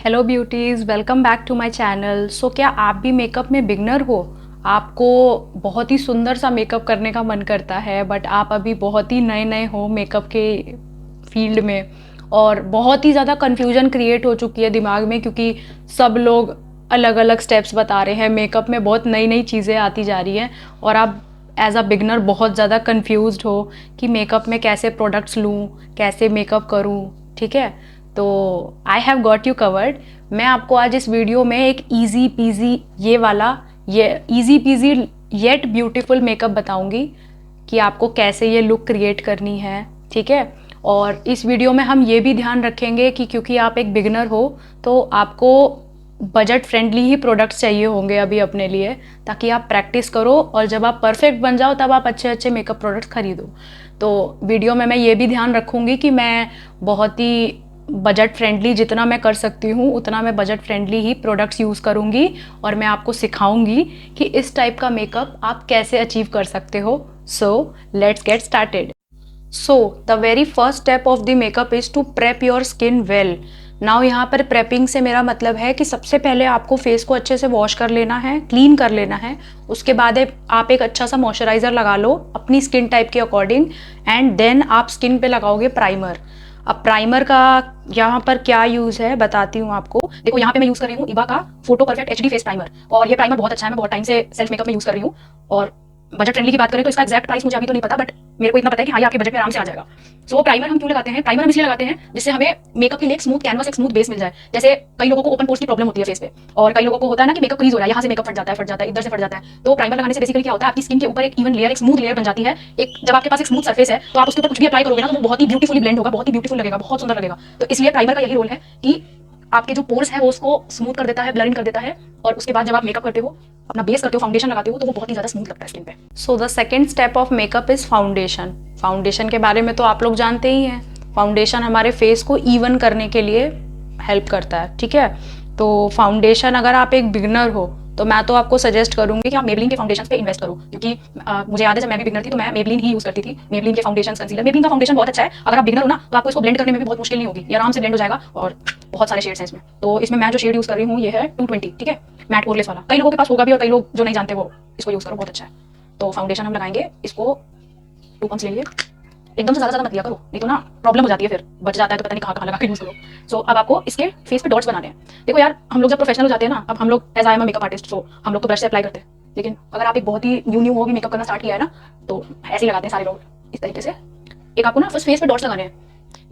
Hello beauties, welcome back to my channel. So क्या आप भी मेकअप में बिगनर हो? आपको बहुत ही सुंदर सा मेकअप करने का मन करता है, बट आप अभी बहुत ही नए नए हो मेकअप के फील्ड में, और बहुत ही ज़्यादा कन्फ्यूजन क्रिएट हो चुकी है दिमाग में, क्योंकि सब लोग अलग अलग स्टेप्स बता रहे हैं। मेकअप में बहुत नई नई चीज़ें आती जा रही हैं और आप एज अ बिगनर बहुत ज़्यादा कन्फ्यूज्ड हो कि मेकअप में कैसे प्रोडक्ट्स लूँ, कैसे मेकअप करूँ। ठीक है, तो I have got you covered. मैं आपको आज इस वीडियो में एक ईजी पीजी ये easy PG yet beautiful makeup बताऊंगी कि आपको कैसे ये लुक क्रिएट करनी है। ठीक है, और इस वीडियो में हम ये भी ध्यान रखेंगे कि क्योंकि आप एक बिगनर हो तो आपको बजट फ्रेंडली ही प्रोडक्ट्स चाहिए होंगे अभी अपने लिए, ताकि आप प्रैक्टिस करो और जब आप परफेक्ट बन जाओ तब आप अच्छे अच्छे मेकअप प्रोडक्ट्स खरीदो। तो वीडियो में मैं ये भी ध्यान रखूँगी कि मैं बहुत ही बजट फ्रेंडली, जितना मैं कर सकती हूँ उतना मैं बजट फ्रेंडली ही प्रोडक्ट्स यूज़ करूँगी, और मैं आपको सिखाऊंगी कि इस टाइप का मेकअप आप कैसे अचीव कर सकते हो। So let's get started. So the very first step of the makeup is to prep your skin well. Now यहाँ पर प्रेपिंग से मेरा मतलब है कि सबसे पहले आपको फेस को अच्छे से वॉश कर लेना है, क्लीन कर लेना है। उसके बाद आप एक अच्छा सा मॉइस्चराइज़र लगा लो अपनी स्किन टाइप के अकॉर्डिंग, एंड देन आप स्किन पे लगाओगे प्राइमर। अब प्राइमर का यहाँ पर क्या यूज़ है बताती हूँ आपको। देखो यहाँ पे मैं यूज़ कर रही हूँ इबा का photo perfect HD face primer, और ये प्राइमर बहुत अच्छा है। मैं बहुत टाइम से सेल्फ मेकअप में यूज़ कर रही हूँ, और बजट फ्रेंडली की बात करें तो इसका एक्जैक्ट प्राइस मुझे अभी तो नहीं पता, बट मेरे को इतना पता है कि हाँ, ये आपके बजट में आराम से आ जाएगा। सो प्राइमर हम क्यों लगाते हैं? प्राइमर हम इसलिए लगाते हैं जिससे हमें मेकअप के लिए एक स्मूथ कैनवस, एक स्मूथ बेस मिल जाए। जैसे कई लोगों को ओपन पोर्स की प्रॉब्लम होती है फेस पे, और कई लोगों को होता है ना कि मेकअप क्रीज हो रहा है, यहाँ से मेकअप फट जाता है, इधर से फट जाता है। तो प्राइमर लगाने से बेसिकली क्या होता है, आपकी स्किन के ऊपर एक इवन लेयर, एक स्मूथ लेयर बन जाती है। एक जब आपके पास एक स्मूथ सरफेस है तो आप उसके ऊपर कुछ भी अप्लाई करोगे ना तो वो बहुत ही ब्यूटीफुली ब्लेंड होगा, बहुत ही ब्यूटीफुल लगेगा, बहुत सुंदर लगेगा। तो इसलिए प्राइमर का यही रोल है कि आपके जो पोर्स है वो उसको स्मूथ कर देता है, ब्लेंड कर देता है, और उसके बाद जब आप मेकअप करते हो, अपना बेस करते हो, फाउंडेशन लगाते हो, तो वो बहुत ही ज्यादा स्मूथ लगता है स्किन पे। So the second step of makeup is foundation. Foundation के बारे में तो आप लोग जानते ही हैं। फाउंडेशन हमारे फेस को इवन करने के लिए हेल्प करता है। ठीक है, तो फाउंडेशन अगर आप एक बिगनर हो तो मैं तो आपको सजेस्ट करूंगी कि आप मेबलिन के फाउंडेशन पे इन्वेस्ट करो, क्योंकि मुझे याद है जब मैं भी बिगनर थी तो मैं मेबलिन ही यूज करती थी। मेबलिन के फाउंडेशन कंसीलर, मेबलिन का फाउंडेशन बहुत अच्छा है। अगर आप बिगनर हो ना तो आपको इसको ब्लेंड करने में भी बहुत मुश्किल नहीं होगी, ये आराम से ब्लेंड हो जाएगा, और बहुत सारे शेड्स हैं इसमें। तो इसमें मैं जो शेड यूज कर रही हूँ ये है 220। ठीक है, मैट पोरलेस वाला। कई लोगों के पास होगा भी, और कई लोग जो नहीं जानते वो इसको यूज करो, बहुत अच्छा है। तो फाउंडेशन हम लगाएंगे, इसको 2 पंप्स ले लिए। एकदम से ज्यादा मत लिया करो, नहीं तो ना प्रॉब्लम हो जाती है, फिर बच जाता है तो पता नहीं कहाँ कहाँ लगा के यूज करो। सो अब आपको इसके फेस पे डॉट्स बनाने हैं। देखो यार, हम लोग जब प्रोफेशनल हो जाते हैं ना, अब हम लोग as I am makeup artist, so हम लोग तो ब्रश से अप्लाई करते हैं, लेकिन अगर आप एक बहुत ही न्यू हो, भी मेकअप करना स्टार्ट किया है ना, तो ऐसे ही लगाते हैं सारे लोग इस तरीके से। एक आपको ना फर्स्ट फेस पे डॉट्स लगाने हैं।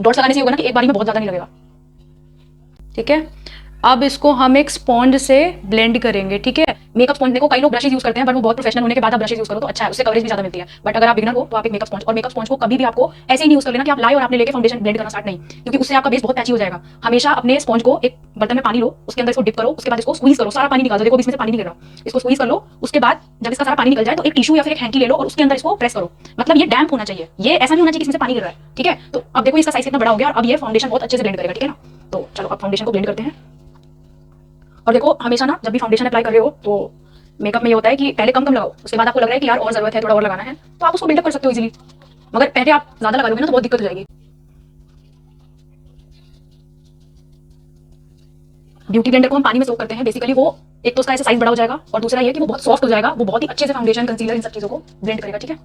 डॉट्स लगाने से होगा ना कि एक बारी में बहुत ज्यादा नहीं लगेगा। ठीक है, अब इसको हम एक स्पॉन्ज से ब्लेंड करेंगे। ठीक है, मेकअप स्पॉन्ज, देखो कई लोग ब्रशेस यूज करते हैं, बट वो बहुत प्रोफेशनल होने के बाद आप ब्रशेस यूज करो तो अच्छा है, उससे कवरेज भी ज्यादा मिलती है। बट अगर आप बिगनर हो तो आप एक मेकअप स्पॉन्ज, और मेकअप स्पॉन्ज को कभी भी आपको ऐसे ही नहीं यूज कर लेना कि आप लाए और आपने लेके फाउंडेशन ब्लेंड करना स्टार्ट नहीं, क्योंकि उससे आपका बेस बहुत पैची हो जाएगा। हमेशा अपने स्पॉन्ज को एक बर्तन में पानी लो, उसके अंदर इसको डिप करो, उसके बाद इसको स्क्वीज करो, सारा पानी निकाल दो। देखो इसमें से पानी नहीं गिर रहा, इसको स्क्वीज कर लो। उसके बाद जब इसका सारा पानी निकल जाए तो एक टिश्यू या फिर एक हैंकी ले लो और उसके अंदर इसको प्रेस करो। मतलब ये डैम्प होना चाहिए, ये ऐसा नहीं होना चाहिए कि इसमें से पानी गिर रहा है। ठीक है, तो अब देखो इसका साइज कितना बड़ा हो गया, और अब ये फाउंडेशन बहुत अच्छे से ब्लेंड करेगा। ठीक है ना, तो चलो अब फाउंडेशन को ब्लेंड करते हैं। और देखो हमेशा ना जब भी फाउंडेशन अप्लाई कर रहे हो तो मेकअप में ये होता है कि पहले कम कम लगाओ, उसके बाद आपको लग रहा है कि यार और जरूरत है, थोड़ा और लगाना है, तो आप उसको बिल्डअप कर सकते हो इजीली। मगर पहले आप ज्यादा लगा लोगे ना तो बहुत दिक्कत हो जाएगी। ब्यूटी ब्लेंडर को हम पानी में सोक करते हैं, बेसिकली वो एक तो उसका ऐसे साइज बड़ा हो जाएगा, और दूसरा ये कि वो बहुत सॉफ्ट हो जाएगा, वो बहुत ही अच्छे से फाउंडेशन, कंसीलर, इन सब चीजों को ब्लेंड करेगा। ठीक है,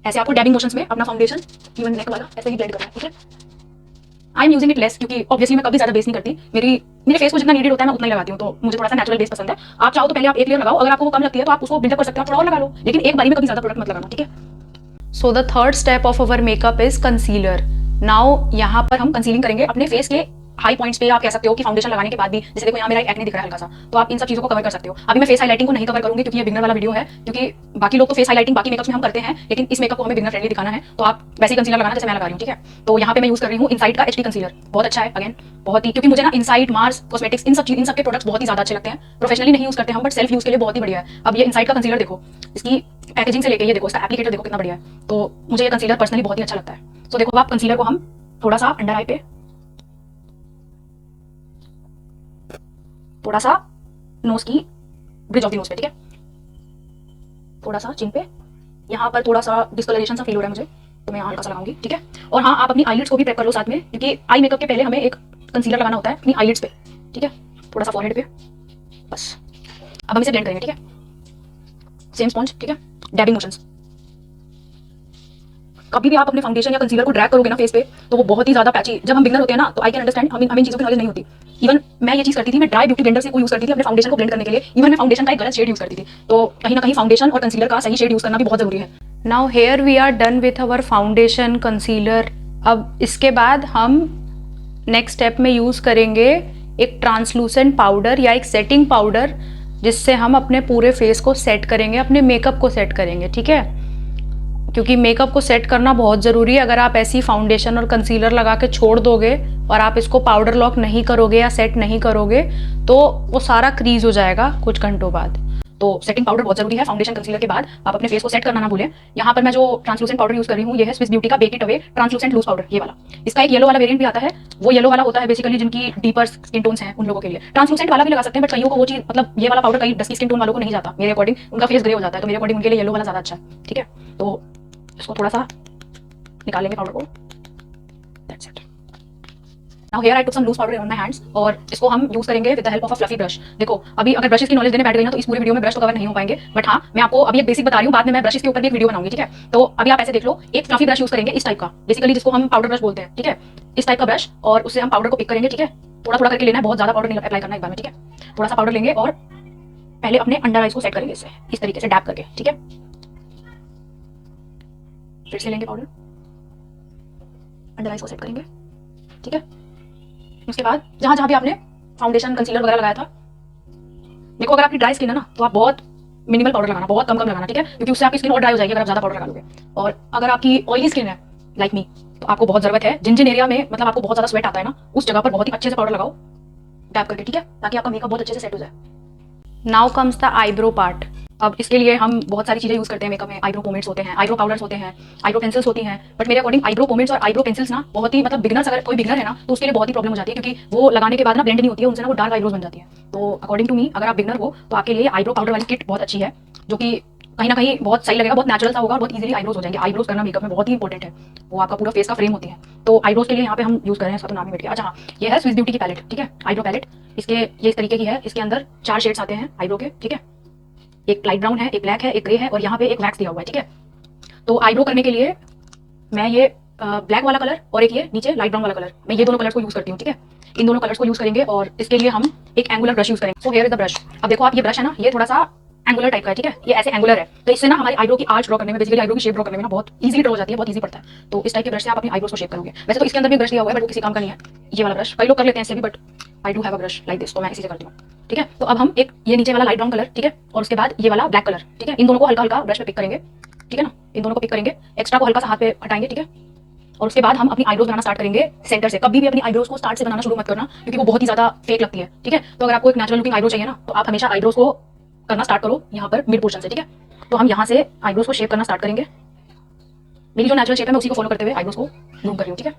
ऐसे आपको डैबिंग मोशंस में अपना फाउंडेशन इवन नेक वाला ऐसे ही ब्लेंड करना है। ठीक है, I am using it less, क्योंकि ऑब्वियसली मैं कभी ज्यादा बेस नहीं करती। मेरे फेस को जितना नीडेड होता है मैं उतना ही लगाती हूँ, तो मुझे थोड़ा सा नेचुरल बेस पसंद है। आप चाहो तो पहले आप एक लेयर लगाओ, अगर आपको वो कम लगती है तो आप उसको बिल्डअप कर सकते हो, थोड़ा और लगा लो, लेकिन एक बारी में कभी ज्यादा प्रोडक्ट मत लगाना। ठीक है, so the third step of our makeup is concealer. Now यहाँ पर हम कंसीलिंग करेंगे अपने फेस के हाई पॉइंट्स पे। आप कह सकते हो कि फाउंडेशन लगाने के बाद भी, जैसे देखो यहाँ मेरा एक्ने दिख रहा है हल्का सा, तो आप इन सब चीजों को कवर कर सकते हो। अभी मैं फेस हाइलाइटिंग को नहीं कवर करूंगी क्योंकि ये बिगनर वाला वीडियो है, क्योंकि बाकी लोग तो फेस हाइलाइटिंग बाकी मेकअप में हम करते हैं, लेकिन इस मेकअप को हमें बिगनर फ्रेंडली दिखाना है, तो आप वैसे ही कंसीलर लगाना जैसे मैं लगा रही हूँ। ठीक है, तो यहाँ पे मैं यूज कर रही हूँ इनसाइड का एचडी कंसीलर, बहुत अच्छा है। अगेन बहुत ही, क्योंकि मुझे ना इनसाइड, मार्स कॉस्मेटिक्स, इन सब के प्रोडक्ट्स बहुत ही ज्यादा अच्छे लगते हैं। प्रोफेशनली नहीं यूज करते हम, बट सेल्फ यूज के लिए बहुत ही बढ़िया है। अब ये इनसाइड का कंसीलर देखो, इसकी पैकेजिंग से लेके ये देखो, इसका एप्लीकेटर देखो कितना बढ़िया है, तो मुझे ये कंसीलर पर्सनली बहुत ही अच्छा लगता है। तो देखो आप कंसीलर को हम थोड़ा सा अंडर आई पे, थोड़ा सा नोज की ब्रिज ऑफ द नोज पे, ठीक है, थोड़ा सा चिन पे, यहाँ पर थोड़ा सा डिस्कलरेशन सा फील हो रहा है मुझे, तो मैं यहाँ हल्का सा लगाऊंगी। ठीक है, और हाँ आप अपनी आईलिड्स को भी प्रेप कर लो साथ में, क्योंकि आई मेकअप के पहले हमें एक कंसीलर लगाना होता है अपनी आईलिड्स पे, ठीक है, थोड़ा सा फॉरहेड पे, बस। अब हम इसे ब्लेंड करेंगे, ठीक है, सेम स्पॉन्ज, ठीक है, डैबिंग मोशंस। कभी भी आप अपने फाउंडेशन या कंसीलर को ड्रैग करोगे ना फेस पे, तो वो बहुत ही ज्यादा पैची, जब हम बिगनर होते हैं ना, तो आई कैन अंडरस्टैंड, हमें इन चीजों की नॉलेज नहीं होती। इवन मैं ये चीज करती थी, मैं ड्राई ब्यूटी ब्लेंडर से को यूज करती थी अपने फाउंडेशन को ब्लेंड करने के लिए। इवन मैं फाउंडेशन का एक गलत शेड यूज करती थी। तो कहीं ना कहीं फाउंडेशन और कंसीलर का सही शेड यूज करना भी बहुत जरूरी है। Now here we are done with our foundation concealer. अब इसके बाद हम नेक्स्ट स्टेप में यूज करेंगे एक ट्रांसलूसेंट पाउडर या एक सेटिंग पाउडर, जिससे हम अपने पूरे फेस को सेट करेंगे, अपने मेकअप को सेट करेंगे, ठीक है। क्योंकि मेकअप को सेट करना बहुत ज़रूरी है। अगर आप ऐसी फाउंडेशन और कंसीलर लगा के छोड़ दोगे और आप इसको पाउडर लॉक नहीं करोगे या सेट नहीं करोगे, तो वो सारा क्रीज हो जाएगा कुछ घंटों बाद। तो सेटिंग पाउडर बहुत जरूरी है फाउंडेशन कंसीलर के बाद। आप अपने फेस को सेट करना ना भूलें। यहाँ पर मैं जो ट्रांसलूसेंट पाउडर यूज कर रही हूँ, ये है स्विस ब्यूटी का bake it away translucent loose powder, ये वाला। इसका एक येलो वाला वेरिएंट भी आता है। वो येलो वाला होता है बेसिकली जिनकी डीपर स्किन टोन्स हैं उन लोगों के लिए। ट्रांसलूसेंट वाला भी लगा सकते हैं, बट कईयों को वो चीज, मतलब ये वाला पाउडर कई डस्की स्किन टोन वालों को नहीं जाता मेरे अकॉर्डिंग, उनका फेस ग्रे हो जाता है, तो मेरे अकॉर्डिंग उनके लिए येलो वाला ज्यादा अच्छा है, ठीक है। तो इसको थोड़ा सा निकालेंगे पाउडर को। That's it. Now here I took some loose powder on my hands और इसको हम यूज करेंगे with the help of a fluffy brush. देखो अभी अगर ब्रशेस की नॉलेज देने बैठ गई ना, तो इस पूरी वीडियो में ब्रश तो कवर नहीं हो पाएंगे, बट हाँ मैं आपको अभी एक बेसिक बता रही हूँ, बाद में मैं ब्रशेस के ऊपर भी एक वीडियो बनाऊंगी, ठीक है। तो अभी आप ऐसे देख लो, एक फ्लफी ब्रश यूज करेंगे इस टाइप का, बेसिकली जिसको हम पाउडर ब्रश बोलते हैं, ठीक है, इस टाइप का ब्रश, और उससे हम पाउडर को पिक करेंगे, ठीक है। थोड़ा थोड़ा करके लेना है, बहुत ज्यादा पाउडर नहीं अप्लाई करना एक बार में, ठीक है। थोड़ा सा पाउडर लेंगे और पहले अपने अंडर आइज को सेट करेंगे इससे, इस तरीके से डैप करके, ठीक है। फिर से लेंगे पाउडर, अंडर आइज को सेट करेंगे, ठीक है। उसके बाद जहां जहां भी आपने फाउंडेशन कंसीलर वगैरह लगाया था, देखो अगर आपकी ड्राई स्किन है ना, तो आप बहुत मिनिमल पाउडर लगाना, बहुत कम कम लगाना, ठीक है, क्योंकि उससे आपकी स्किन और ड्राई हो जाएगी अगर आप ज्यादा पाउडर लगा लोगे। और अगर आपकी ऑयली स्किन है लाइक मी, तो आपको बहुत जरूरत है जिन जिन एरिया में मतलब आपको बहुत ज्यादा स्वेट आता है ना, उस जगह पर बहुत ही अच्छे से पाउडर लगाओ टैप करके, ठीक है, ताकि आपका मेकअप बहुत अच्छे से सेट हो जाए। Now comes the eyebrow part. अब इसके लिए हम बहुत सारी चीजें यूज करते हैं मेकअप में। आईब्रो पोमेड्स होते हैं, आईब्रो पाउडर्स होते हैं, आईब्रो पेंसिल्स होती हैं, बट मेरे अकॉर्डिंग आईब्रो पोमेड्स और आईब्रो पेंसिल्स ना बहुत ही, मतलब बिगनर्स, अगर कोई बिगनर है ना, तो उसके लिए बहुत ही प्रॉब्लम हो जाती है, क्योंकि वो लगाने के बाद ना ब्लेंड नहीं होती है, उनसे ना वो डार्क आईब्रोज बन जाती है। तो अकॉर्डिंग टू मी, अगर आप बिगनर हो तो आपके लिए आईब्रो पाउडर वाली किट बहुत अच्छी है, जो कि कहीं ना कहीं बहुत सही लगेगा, बहुत नेचुरल सा होगा, बहुत इजीली आईब्रोज हो जाएंगे। आईब्रोज करना मेकअप में बहुत ही इंपॉर्टेंट है, वो आपका पूरा फेस का फ्रेम होती है। तो आईब्रोज के लिए यहाँ पे हम यूज कर रहे हैं, इसका तो नाम ही मिट गया। अच्छा हाँ, ये है स्विस ब्यूटी की पैलेट, ठीक है, आईब्रो पैलेट। इसके ये इस तरीके की है, इसके अंदर 4 शेड्स आते हैं आईब्रो के, ठीक है। एक लाइट ब्राउन है, एक ब्लैक है, एक ग्रे है, और यहाँ पे एक वैक्स दिया हुआ है, ठीक है। तो आईब्रो करने के लिए मैं ये ब्लैक वाला कलर और एक ये नीचे लाइट ब्राउन वाला कलर, मैं ये दोनों कलर्स को यूज करती हूँ, ठीक है। इन दोनों कलर्स को यूज करेंगे और इसके लिए हम एक एंगुलर ब्रश यूज करेंगे। So here is the brush. अब देखो आप, ये ब्रश है ना, ये थोड़ा सा एंगुलर टाइप का है, ठीक है, ये ऐसे एंगुलर है, तो इससे ना हमारी आईब्रो की आर्च ड्रॉ करने में, बेसिकली आईब्रो की शेप ड्रॉ करने में ना बहुत इजीली ड्रॉ हो जाती है, बहुत इजी पड़ता है। तो इस टाइप के ब्रश से आप अपनी आईब्रोज को शेप करोगे। वैसे तो इसके अंदर भी ब्रश दिया हुआ है, बट वो किसी काम का नहीं है, ये वाला ब्रश। कई लोग कर लेते हैं इससे भी, but I do have a brush like this, तो मैं इसी से करती हूँ, ठीक है। तो अब हम एक ये नीचे वाला लाइट ब्राउन कलर, ठीक है, और उसके बाद ये वाला ब्लैक कलर, ठीक है, इन दोनों को हल्का हल्का ब्रश पे पिक करेंगे, ठीक है ना, इन दोनों को पिक करेंगे, एक्स्ट्रा को हल्का सा हाथ पे हटाएंगे, ठीक है। और उसके बाद हम अपनी आईब्रोज बनाना स्टार्ट करेंगे सेंटर से। कभी भी अपनी आईब्रोज को स्टार्ट से बनाना शुरू मत करना, क्योंकि वो बहुत ही ज्यादा फेक लगती है, ठीक है। तो अगर आपको एक नेचुरल लुकिंग आईब्रो चाहिए ना, तो आप हमेशा आईब्रोज को करना स्टार्ट करो यहाँ पर मिड पोर्शन से, ठीक है। तो हम यहाँ से आईब्रोज को शेप करना स्टार्ट करेंगे। मेरी जो नेचुरल शेप है मैं उसी को फॉलो करते हुए आईब्रोज को ग्रूम कर रही हूँ, ठीक है।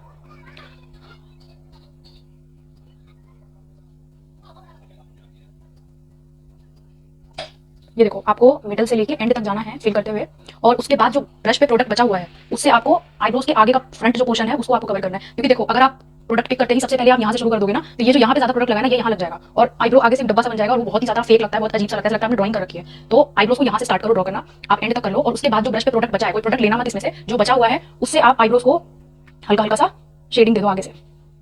ये देखो, आपको मिडल से लेके एंड तक जाना है फिल करते हुए, और उसके बाद जो ब्रश पे प्रोडक्ट बचा हुआ है उससे आपको आईब्रोज के आगे का फ्रंट जो पोर्शन है उसको आपको कवर करना है। क्योंकि देखो, अगर आप प्रोडक्ट पिक करते ही सबसे पहले आप यहाँ से शुरू कर दोगे ना, तो ये जो यहाँ पे ज्यादा प्रोडक्ट लगा है ना, ये यहाँ लग जाएगा और आईब्रो आगे से एक डब्बा सा बन जाएगा, और वो बहुत ही ज्यादा फेक लगता है, बहुत अजीब सा लगता है आपने ड्राइंग कर रखी है। तो आईब्रोज को यहाँ से स्टार्ट करो ड्रॉ करना, आप एंड तक कर लो, और उसके बाद जो ब्रश पे प्रोडक्ट बचा है, कोई प्रोडक्ट लेना मत इसमें से, जो बचा हुआ है उससे आप आईब्रोज को हल्का हल्का सा शेडिंग दे दो आगे से,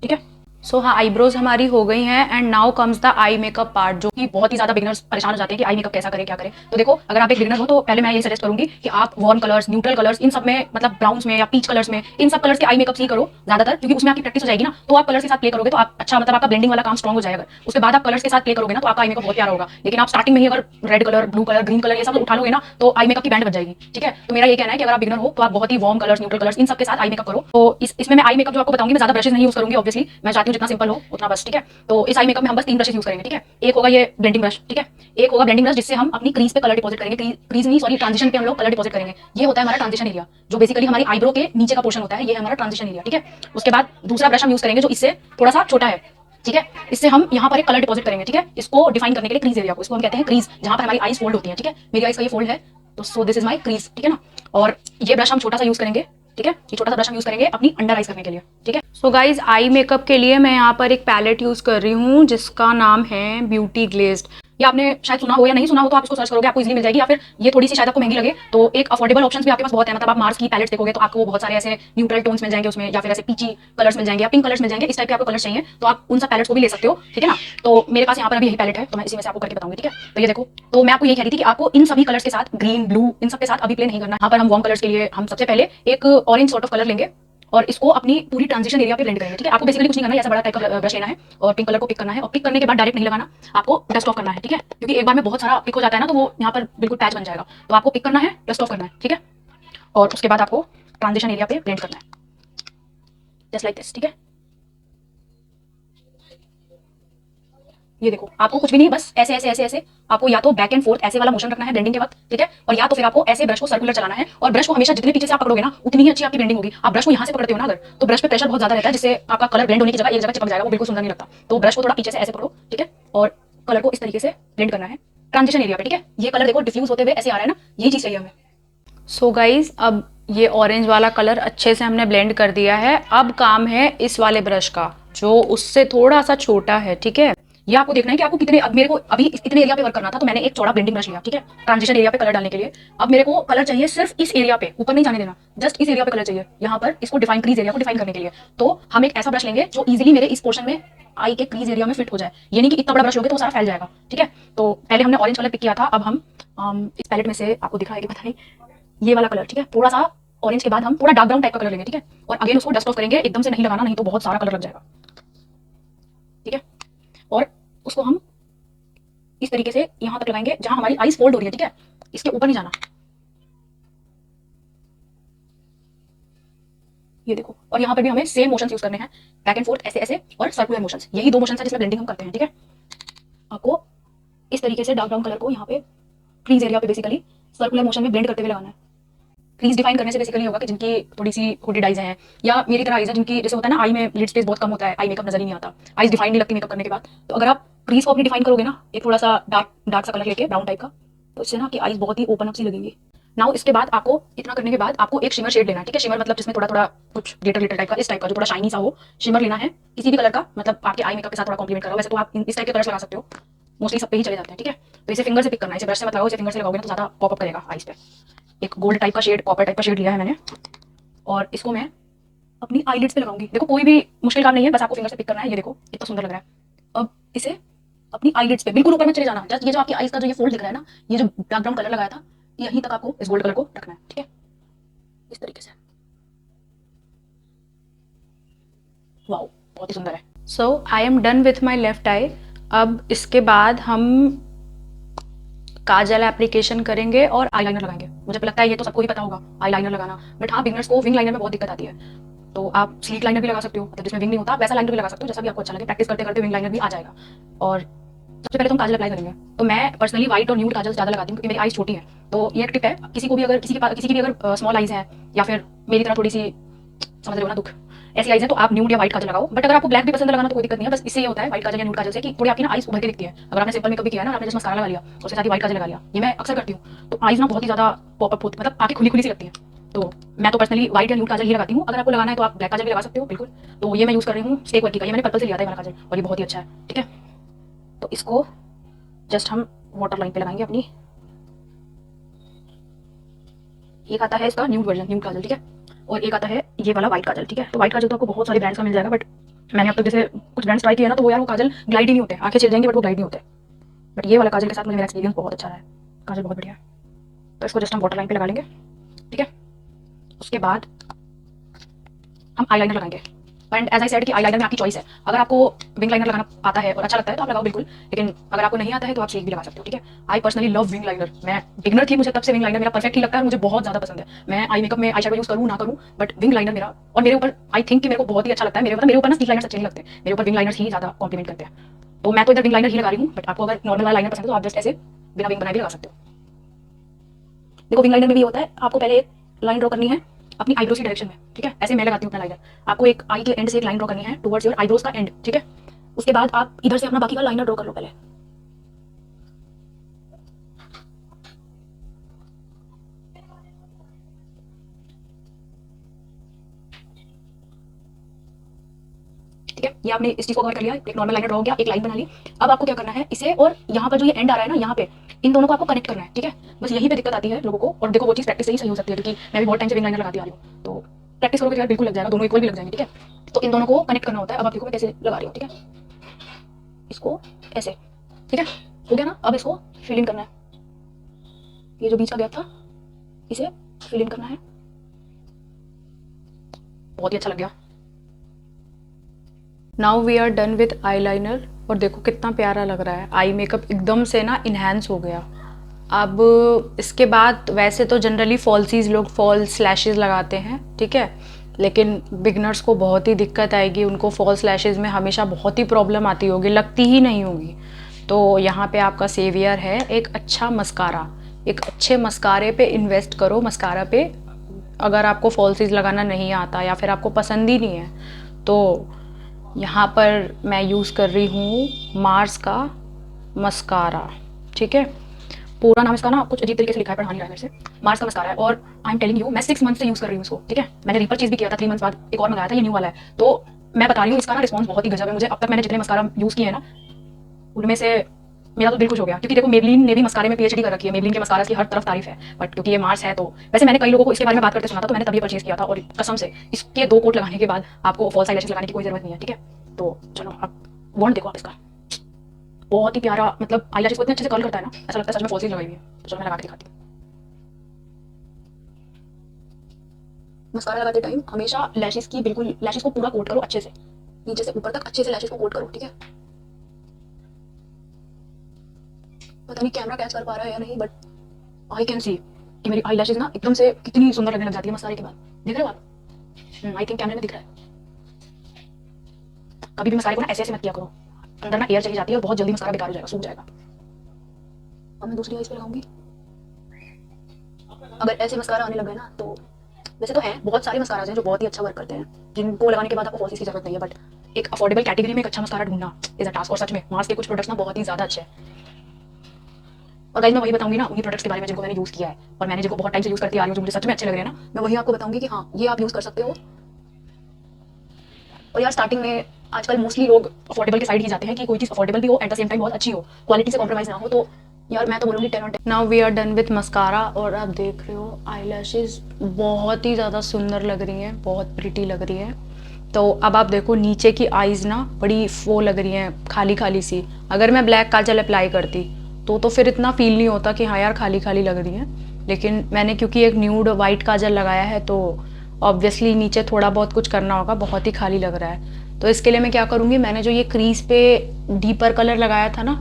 ठीक है। सो हाँ, आईब्रोज हमारी हो गई हैं, and now comes the eye makeup part, जो कि बहुत ही ज्यादा बिगिनर्स परेशान हो जाते हैं कि आई मेकअप कैसा करें, क्या करें। तो देखो, अगर आप एक बिगिनर हो तो पहले मैं ये सजेस्ट करूंगी कि आप वार्म कलर्स, न्यूट्रल कलर्स, इन सब में, मतलब ब्राउन्स में या पीच कलर्स में, इन सब कलर्स के आई मेकअप ही करो ज्यादातर, क्योंकि उसमें आपकी प्रैक्टिस हो जाएगी ना, तो आप कलर्स के साथ प्ले करोगे तो आप अच्छा, मतलब आपका ब्लेंडिंग वाला काम स्ट्रॉन्ग हो जाएगा। उसके बाद आप कलर्स के साथ प्ले करोगे ना, तो आपका आई मेकअप बहुत प्यारा होगा। लेकिन आप स्टार्टिंग में ही अगर red colour, blue colour, green colour ये सब उठा लोगे ना, तो आई मेकअप की बैंड बन जाएगी, ठीक है। तो मेरा ये कहना है कि अगर आप बिगिनर हो तो आप बहुत ही वार्म कलर्स, न्यूट्रल कलर्स, इन सब के साथ आई मेकअप करो। तो इसमें मैं आई मेकअप जो आपको बताऊंगी, मैं ज्यादा ब्रशेस नहीं यूज करूंगी, ऑब्वियसली मैं चाहती हूँ जितना सिंपल हो उतना बस, ठीक है। तो इस आई मेकअप में हम बस 3 ब्रशेस यूज करेंगे, ठीक है। एक होगा ये ब्लेंडिंग ब्रश, ठीक है, एक होगा ब्लेंडिंग ब्रश जिससे हम अपनी क्रीज पे कलर डिपॉजिट करेंगे, क्रीज नहीं सॉरी, ट्रांजिशन पे हम लोग कलर डिपॉजिट करेंगे। ये होता है हमारा ट्रांजिशन एरिया, जो बेसिकली हमारी आईब्रो के नीचे का पोर्शन होता है, ये हमारा ट्रांजिशन एरिया, ठीक है। उसके बाद दूसरा ब्रश हम यूज करेंगे जो इससे थोड़ा सा छोटा है, ठीक है, इससे हम यहाँ पर एक कलर डिपॉजिट करेंगे, ठीक है, इसको डिफाइन करने के लिए क्रीज एरिया को, इसको हम कहते हैं क्रीज, जहां पर हमारी आईज फोल्ड होती है, ठीक है। मेरी आईज का ये फोल्ड है, तो so this is my crease, ठीक है ना। और ये ब्रश हम छोटा सा यूज करेंगे, ठीक है, ये छोटा सा ब्रश हम यूज करेंगे अपनी अंडर आइज करने के लिए, ठीक है। सो गाइज आई मेकअप के लिए मैं यहाँ पर एक पैलेट यूज़ कर रही हूँ जिसका नाम है ब्यूटी ग्लेज्ड। ये आपने शायद सुना हो या नहीं सुना हो तो आप इसको सर्च करोगे आपको इजीली मिल जाएगी, या फिर ये थोड़ी सी शायद आपको महंगी लगे तो एक अफोर्डेबल ऑप्शंस भी आपके पास बहुत है। मतलब आप मार्स की पैलेट्स देखोगे तो आपको बहुत सारे ऐसे न्यूट्रल टोन्स मिल जाएंगे उसमें, या फिर ऐसे पीची कलर्स मिल जाएंगे या पिंक कलर्स मिल जाएंगे। इस टाइप के आपको कलर्स चाहिए तो आप उन सब पैलेट्स को भी ले सकते हो, ठीक है ना। तो मेरे पास यहाँ पर अभी यही पैलेट है तो मैं इसी में से आपको करके बताऊंगी, ठीक है। तो ये देखो, तो मैं आपको यही कह रही थी कि आपको इन सभी कलर्स के साथ, ग्रीन ब्लू इन सब के साथ अभी प्ले नहीं करना। यहाँ पर हम वार्म कलर्स के लिए हम सबसे पहले एक ऑरेंज सॉर्ट ऑफ कलर लेंगे और इसको अपनी पूरी ट्रांजिशन एरिया पे ब्लेंड करेंगे, ठीक है। आपको बेसिकली कुछ नहीं करना है, ऐसा बड़ा टाइप का ब्रश लेना है और पिंक कलर को पिक करना है, और पिक करने के बाद डायरेक्ट नहीं लगाना, आपको डस्ट ऑफ करना है, ठीक है। क्योंकि एक बार में बहुत सारा पिक हो जाता है ना तो वो यहाँ पर बिल्कुल पैच बन जाएगा। तो आपको पिक करना है, डस्ट ऑफ करना है, ठीक है। और उसके बाद आपको ट्रांजिशन एरिया पे ब्लेंड करना है, जस्ट लाइक दिस, ठीक है। ये देखो, आपको कुछ भी नहीं, बस ऐसे ऐसे ऐसे ऐसे आपको या तो बैक एंड फोर्थ ऐसे वाला मोशन रखना है ब्लेंडिंग के वक्त, ठीक है। और या तो फिर आपको ऐसे ब्रश को सर्कुलर चलाना है, और ब्रश को हमेशा जितने पीछे से आप पकड़ोगे ना उतनी ही अच्छी आपकी ब्लेंडिंग होगी। आप ब्रश को यहाँ से पकड़ते हो ना अगर, तो ब्रश पे प्रेशर बहुत ज्यादा रहता है जिससे आपका कलर ब्लेंड होने की जगह एक जगह चिपक जाएगा, वो बिल्कुल सुंदर नहीं लगता। तो ब्रश को थोड़ा पीछे से ऐसे पकड़ो, ठीक है, और कलर को इस तरीके से ब्लेंड करना है ट्रांजिशन एरिया पे, ठीक है। ये कलर देखो डिफ्यूज होते हुए ऐसे आ रहा है ना, यही चीज चाहिए हमें। सो गाइज अब ये ऑरेंज वाला कलर अच्छे से हमने ब्लेंड कर दिया है। अब काम है इस वाले ब्रश का जो उससे थोड़ा सा छोटा है, ठीक है। ये आपको देखना है कि आपको कितने, अब मेरे को अभी इतने एरिया पे वर्क करना था तो मैंने एक चौड़ा ब्लेंडिंग ब्रश लिया, ठीक है, ट्रांजिशन एरिया पे कलर डालने के लिए। अब मेरे को कलर चाहिए सिर्फ इस एरिया पे, ऊपर नहीं जाने देना, जस्ट इस एरिया पे कलर चाहिए, यहाँ पर इसको डिफाइन, क्रीज एरिया को डिफाइन करने के लिए। तो हम एक ऐसा ब्रश लेंगे जो इजीली मेरे इस पोर्शन में आई के क्रीज एरिया में फिट हो जाए। ये नहीं कि इतना बड़ा ब्रश लोगे तो सारा फैल जाएगा, ठीक है। तो पहले हमने ऑरेंज कलर पिक किया था, अब हम इस पैलेट में से आपको दिख रहा है कि पता नहीं, ये वाला कलर, ठीक है, थोड़ा सा ऑरेंज के बाद हम थोड़ा डार्क ब्राउन टाइप का कलर लेंगे, ठीक है। और अगेन उसको डस्ट ऑफ करेंगे, एकदम से नहीं लगाना, नहीं तो बहुत सारा कलर लग जाएगा, ठीक है। और उसको हम इस तरीके से यहां तक लगाएंगे जहां हमारी आईज फोल्ड हो रही है, ठीक है, इसके ऊपर नहीं जाना। ये देखो, और यहाँ पर भी हमें सेम मोशंस यूज करने हैं, बैक एंड फोर्थ ऐसे ऐसे और सर्कुलर मोशंस, यही दो मोशंस है जिसमें ब्लेंडिंग हम करते हैं, ठीक है। आपको इस तरीके से डार्क ब्राउन कलर को यहाँ पे क्रीज एरिया पे बेसिकली सर्कुलर मोशन में ब्लेंड करते हुए लगाना है। क्रीज डिफाइन करने से बेसिकली होगा कि जिनकी थोड़ी सी हुडेड आइज हैं या मेरी तरह आइज है जिनकी जैसे होता है ना आई में लिड स्पेस बहुत कम होता है, आई मेकअप नजर ही नहीं आता, आइज डिफाइन नहीं लगती मेकअप करने के बाद, तो अगर आप क्रीज को अपनी डिफाइन करोगे ना एक थोड़ा सा डार्क डार्क सा कलर लेके ब्राउन टाइप का, तो इससे ना कि आइज बहुत ही ओपन अप सी लगेंगी। नाउ इसके बाद आपको इतना करने के बाद आपको एक शिमर शेड लेना है, ठीक है। शिमर मतलब जिसमें थोड़ा थोड़ा कुछ ग्लिटर ग्लिटर टाइप का, इस टाइप का जो थोड़ा शाइनी सा हो, शिमर लेना है किसी भी कलर का, मतलब आपके आई मेकअप के साथ थोड़ा कॉम्प्लीमेंट करो। वैसे तो आप इस टाइप के कलर्स लगा सकते हो, मोस्टली सब पे ही चले जाते हैं, ठीक है। तो इसे फिंगर से पिक करना है, इसे ब्रश से मत लगाओ, इसे फिंगर से लगाओगे ना तो ज्यादा पॉपअप करेगा आइज पे। एक गोल्ड टाइप का शेड, कॉपर टाइप का शेड लिया है मैंने, और इसको मैं अपनी आईलिड्स पे लगाऊंगी। देखो कोई भी मुश्किल काम नहीं है, बस आपको फिंगर से पिक करना है। ये देखो कितना सुंदर लग रहा है। अब इसे अपनी आईलिड्स पे बिल्कुल ऊपर मत चले जाना, जस्ट ये जो आपकी आईज का जो ये फोल्ड दिख रहा है ना, ये जो डार्क ब्राउन कलर लगाया था यहीं तक आपको इस गोल्ड कलर को रखना है, ठीक है, इस तरीके से। वाओ, बहुत ही सुंदर है। So I am done with my left eye. अब इसके बाद हम काजल एप्लीकेशन करेंगे और आईलाइनर लगाएंगे। मुझे लगता है ये तो सबको ही पता होगा आईलाइनर लगाना, बट हाँ बिगनर्स को विंग लाइनर में बहुत दिक्कत आती है। तो आप स्लीक लाइनर भी लगा सकते हो, मतलब जिसमें विंग नहीं होता, वैसा लाइनर भी लगा सकते हो, जैसा भी आपको अच्छा लगे। प्रैक्टिस करते करते विंग लाइनर भी आ जाएगा। और सबसे पहले तो हम काजल अप्लाई करेंगे। तो मैं पर्सनली व्हाइट और न्यूड काजल ज्यादा लगाती हूँ क्योंकि मेरी आईज छोटी है। तो ये एक टिप है, किसी को भी अगर किसी की भी अगर स्मॉल आईज है या फिर मेरी तरह थोड़ी सी, समझ रहे हो ना, दुख ऐसी आईज है, तो आप न्यूड या व्हाइट काजल लगाओ। बट अगर आपको ब्लैक भी पसंद है लगाना तो कोई दिक्कत नहीं है, बस इससे ये होता है व्हाइट काजल या न्यूड काजल से कि थोड़ी आपकी ना आईज उभर के दिखती है। अगर आपने सिंपल मेकअप भी किया है ना, आपने जस्ट मस्कारा लगा लिया उसके साथ ही व्हाइट काजल लगा लिया, ये मैं अक्सर करती हूँ, तो आईज ना बहुत ही ज्यादा पॉपअप होती, मतलब आंखें खुली खुली सी लगती है। तो मैं तो पर्सनली व्हाइट या न्यूड काजल ही लगाती हूँ। अगर आपको लगाना है तो आप ब्लैक काजल भी लगा सकते हो, बिल्कुल। तो ये मैं यूज कर रही हूँ स्टेक वर्की का, ये मैंने पर्पल से लिया था ये वाला काजल, और ये बहुत ही अच्छा है, ठीक है। तो इसको जस्ट हम वाटर लाइन पे लगाएंगे अपनी। एक आता है इसका न्यूड वर्जन, न्यूड काजल, ठीक है, और एक आता है ये वाला व्हाइट काजल, ठीक है। तो व्हाइट काजल तो आपको बहुत सारे ब्रांड्स का मिल जाएगा, बट मैंने अब तक जैसे कुछ ब्रांड्स ट्राई किया ना तो वो यार वो काजल ग्लाइड ही नहीं होते, आंखें छिल जाएंगी बट वो ग्लाइड नहीं होते। बट ये वाला काजल के साथ मुझे मेरा एक्सपीरियंस बहुत अच्छा रहा है, काजल बहुत बढ़िया है। तो इसको जस्ट हम वाटर लाइन पे लगा लेंगे, ठीक है। उसके बाद हम आईलाइनर लगाएंगे। एंड एज आई सेड कि आईलाइनर में आपकी चॉइस है, अगर आपको विंग लाइनर लगाना आता है और अच्छा लगता है तो आप लगाओ बिल्कुल, लेकिन अगर आपको नहीं आता है तो आप स्लीक भी लगा सकते हो, ठीक है। I personally love wing liner, मैं बिगनर थी, मुझे तब से विंग लाइनर मेरा परफेक्ट ही लगता है, मुझे बहुत ज्यादा पसंद है। मैं आई मेकअप में आई शैडो यूज करूँ ना करूँ, बट विंग लाइनर मेरा, और मेरे ऊपर आई थिंक कि मेरे को बहुत ही अच्छा लगता है। मेरे ऊपर ना स्लीक लाइनर अच्छे नहीं लगते, मेरे ऊपर विंग लाइनर ही ज्यादा कॉम्प्लीमेंट करते हैं। तो मैं तो इधर विंग लाइनर ही लगा रही हूँ, बट आपको अगर नॉर्मल वाला लाइनर पसंद है तो आप जस्ट ऐसे बिना विंग बनाए भी लगा सकते हो। देखो विंग लाइनर में भी होता है, आपको पहले एक लाइन ड्रॉ करनी है अपनी आईब्रोज की डायरेक्शन में, ठीक है। ऐसे मैं लगाती हूँ अपना लाइनर, आपको एक आई के एंड से एक लाइन ड्रॉ करनी है टुवर्ड्स योर आईब्रोज का एंड, ठीक है। उसके बाद आप इधर से अपना बाकी का लाइनर ड्रॉ कर लो पहले। ये आपने इस चीज को कवर कर लिया, एक नॉर्मल लाइनर ड्रॉ हो गया, एक लाइन बना ली। अब आपको क्या करना है, इसे और यहाँ पर जो ये एंड आ रहा है ना, यहाँ पे इन दोनों को आपको कनेक्ट करना है, ठीक है। बस यहीं पे दिक्कत आती है लोगों को, और देखो वो चीज प्रैक्टिस से ही सही हो सकती है, क्योंकि मैं भी बहुत टाइम से विंग लाइनर लगाती आ रही हूँ, तो प्रैक्टिस करोगे यार बिल्कुल लग जाएगा, दोनों इक्वल भी लग जाएंगे, ठीक है। तो इन दोनों को कनेक्ट करना होता है। अब आप देखो मैं कैसे लगा रही हूँ, ठीक है। इसको ऐसे, ठीक है, हो गया ना। अब इसको फिल इन करना है, ये जो बीच का गैप था इसे फिल इन करना है। बहुत ही अच्छा लग गया। Now we are done with eyeliner, और देखो कितना प्यारा लग रहा है, आई मेकअप एकदम से ना इन्हेंस हो गया। अब इसके बाद वैसे तो जनरली फॉल्सीज लोग फॉल्स लैशेज लगाते हैं, ठीक है, लेकिन बिगनर्स को बहुत ही दिक्कत आएगी, उनको फॉल्स लैशेज में हमेशा बहुत ही प्रॉब्लम आती होगी, लगती ही नहीं होगी। तो यहाँ पे आपका सेवियर है एक अच्छा मस्कारा। एक अच्छे मस्कारे पे इन्वेस्ट करो, मस्कारा पे। अगर आपको फॉल्सीज लगाना नहीं आता या फिर आपको पसंद ही नहीं है, तो यहाँ पर मैं यूज़ कर रही हूँ मार्स का मस्कारा, ठीक है। पूरा नाम इसका ना कुछ अजीब तरीके से लिखा है, पढ़ा नहीं रहा है मेरे से। मार्स का मस्कारा है, और आई एम टेलिंग यू, मैं 6 मंथ से यूज कर रही हूँ इसको, ठीक है। मैंने रिपर्चेज भी किया था 3 मंथ बाद, एक और मंगाया था, ये न्यू वाला है। तो मैं बता रही हूँ, इसका ना रिस्पॉन्स बहुत ही गजब है मुझे। अब तक मैंने जितने मस्कारा यूज किए हैं ना, उनमें से मेरा तो दिल खुश हो गया, क्योंकि देखो मेबलिन ने भी मस्कारे में पीएचडी कर रखी है, मेबलिन के मस्कारा की हर तरफ तारीफ है, बट क्योंकि ये मार्स है तो वैसे मैंने कई लोगों को इसके बारे में बात करते सुना था, तो मैंने तभी परचेज किया था। और कसम से इसके 2 कोट लगाने के बाद आपको फॉल्स आईलैशेस लगाने की कोई जरूरत नहीं है, ठीक है। तो चलो अब वॉन्ट देखो आप इसका, बहुत ही प्यारा, मतलब आईलैशेस को इतने अच्छे से कर्ल करता है ना, ऐसा लगता है सच में फॉल्स लगाई हुई है। तो चलो मैं लगा के दिखाती हूँ। मस्कारा लगाते टाइम हमेशा लैशेस की बिल्कुल, लैशेस को पूरा कोट करो अच्छे से, नीचे से ऊपर तक अच्छे से लैशेस को कोट करो, ठीक है। पता नहीं कैमरा कैच कर पा रहा है या नहीं, बट आई कैन सी कि मेरी आई लैशेस ना एकदम से कितनी सुंदर लगने लग जाती है मस्कारे के बाद। दिख रहे हो आप? आई थिंक कैमरे में दिख रहा है। कभी भी मस्कारे को ना ऐसे ऐसे मत किया करो, अंदर ना एयर चली जाती है और बहुत जल्दी मस्कारा बेकार हो जाएगा, सूख जाएगा। अब मैं दूसरी आईज पे लगाऊंगी। अगर ऐसे मस्कारा आने लग गए ना, तो वैसे तो है बहुत सारे मस्काराज हैं जो बहुत ही अच्छा वर्क करते हैं, जिनको लगाने के बाद आपको फॉल्सीज की जरूरत नहीं है, बट एक अफोर्डेबल कैटेगरी में एक अच्छा मस्कारा ढूंढना इज अ टास्क। और सच में मार्स के कुछ प्रोडक्ट्स ना बहुत ही ज्यादा अच्छे हैं। और गाइस मैं वही बताऊंगी ना उन्हीं प्रोडक्ट्स के बारे में जिनको मैंने यूज किया है, और मैंने जिनको बहुत टाइम से यूज करती आ रही हूँ, जो मुझे सच में अच्छे लग रहे हैं ना, मैं वही आपको बताऊंगी कि हाँ ये आप यूज कर सकते हो। और यार स्टार्टिंग में आजकल मोस्टली लोग अफोर्डेबल के साइड ही जाते हैं, कि कोई चीज अफोर्डेबल भी हो, एट द सेम टाइम बहुत अच्छी हो, क्वालिटी से कॉम्प्रोमाइज ना हो। तो यार मैं तो बोलूंगी 10 on 10। Now we are done with mascara, और आप देख रहे हो आई लैशेज बहुत ही ज़्यादा सुंदर लग रही हैं, बहुत प्रिटी लग रही हैं। तो अब आप देखो नीचे की आईज ना बड़ी वो लग रही हैं, खाली खाली सी। अगर मैं ब्लैक काजल अप्लाई करती तो फिर इतना फील नहीं होता कि हाँ यार खाली खाली लग रही हैं, लेकिन मैंने क्योंकि एक न्यूड वाइट काजल लगाया है, तो ऑब्वियसली नीचे थोड़ा बहुत कुछ करना होगा, बहुत ही खाली लग रहा है। तो इसके लिए मैं क्या करूँगी, मैंने जो ये क्रीज पे डीपर कलर लगाया था ना,